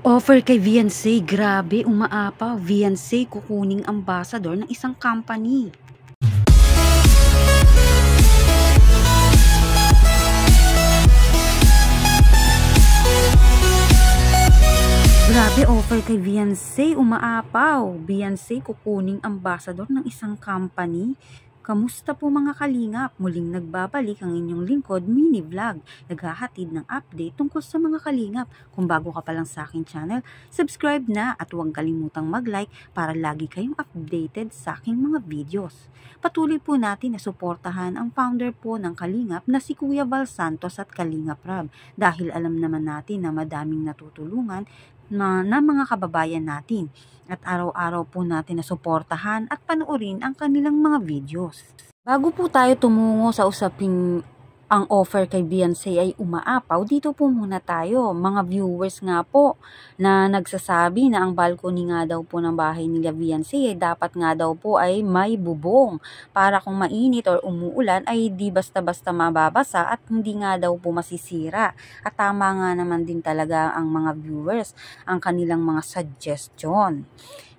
Offer kay Viancy, grabe, umaapaw. Viancy kukuning ambassador ng isang company. Grabe, offer kay Viancy, umaapaw. Viancy kukuning ambassador ng isang company. Kamusta po mga kalingap? Muling nagbabalik ang inyong lingkod mini vlog. Naghahatid ng update tungkol sa mga kalingap. Kung bago ka pa lang sa aking channel, subscribe na at huwag kalimutang mag-like para lagi kayong updated sa aking mga videos. Patuloy po natin na suportahan ang founder po ng Kalingap na si Kuya Val Santos at Kalingap Rab dahil alam naman natin na madaming natutulungan na mga kababayan natin at araw-araw po natin na suportahan at panoorin ang kanilang mga videos. Bago po tayo tumungo sa usaping ang offer kay Viancy ay umaapaw, dito po muna tayo. Mga viewers nga po na nagsasabi na ang balcony nga daw po ng bahay nila Viancy ay dapat nga daw po ay may bubong para kung mainit or umuulan ay di basta-basta mababasa at hindi nga daw po masisira. At tama nga naman din talaga ang mga viewers ang kanilang mga suggestion.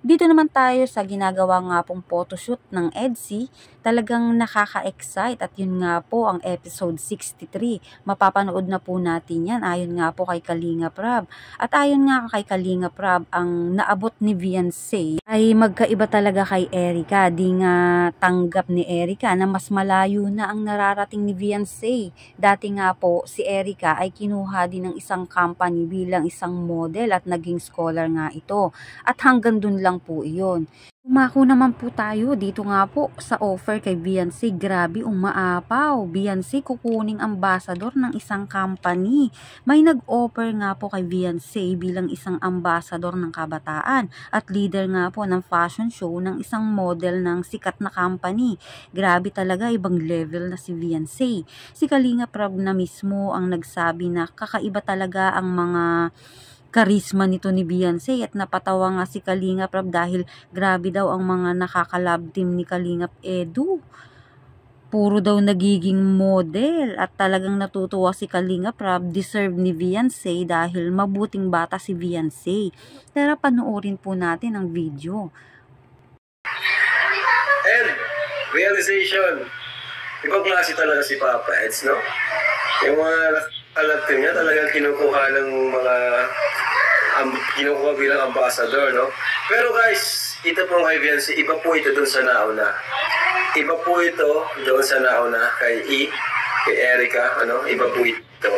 Dito naman tayo sa ginagawa nga pong photoshoot ng EDSI, talagang nakaka-excite at yun nga po ang episode 63. Mapapanood na po natin yan ayon nga po kay Kalingap Rab. At ayon nga kay Kalingap Rab, ang naabot ni Viancy ay magkaiba talaga kay Erica. Di nga tanggap ni Erica na mas malayo na ang nararating ni Viancy. Dati nga po si Erica ay kinuha din ng isang company bilang isang model at naging scholar nga ito. At hanggang dun lang po iyon. Umako naman po tayo dito nga po sa offer kay Viancy. Grabe, umaapaw. Viancy kukuning ambassador ng isang company. May nag-offer nga po kay Viancy bilang isang ambassador ng kabataan at leader nga po ng fashion show ng isang model ng sikat na company. Grabe talaga, ibang level na si Viancy. Si Kalingap Rab na mismo ang nagsabi na kakaiba talaga ang mga karisma nito ni Viancy at napatawa nga si Kalingap Rab dahil grabe daw ang mga nakakalab team ni Kalingap Edu. Puro daw nagiging model at talagang natutuwa si Kalingap Rab, deserve ni Viancy dahil mabuting bata si Viancy. Tara panoorin po natin ang video. And realization, ibang klase talaga si Papa Eds, no? Yung mga nakakalab team niya talagang kinukuha ng mga kinukuha bilang ambassador, no? Pero guys, ito pong kay Viancy, iba po ito doon sa nauna. Iba po ito doon sa nauna kay kay Erica, ano? Iba po ito.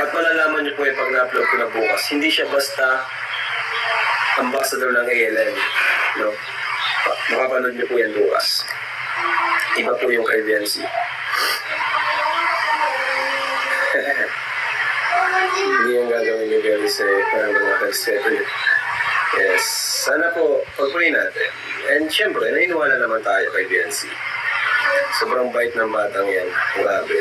At malalaman niyo po yung pag na-upload ko na bukas. Hindi siya basta ambassador ng ALN, no? Makapanood niyo po yan bukas. Iba po yung kay Viancy. Hindi yung gagawin ni Viancy para mga respeto niyo. Yes, sana po pag-pray natin. And syempre, nainiwala naman tayo kay Viancy. Sobrang bait ng batang yan. Grabe.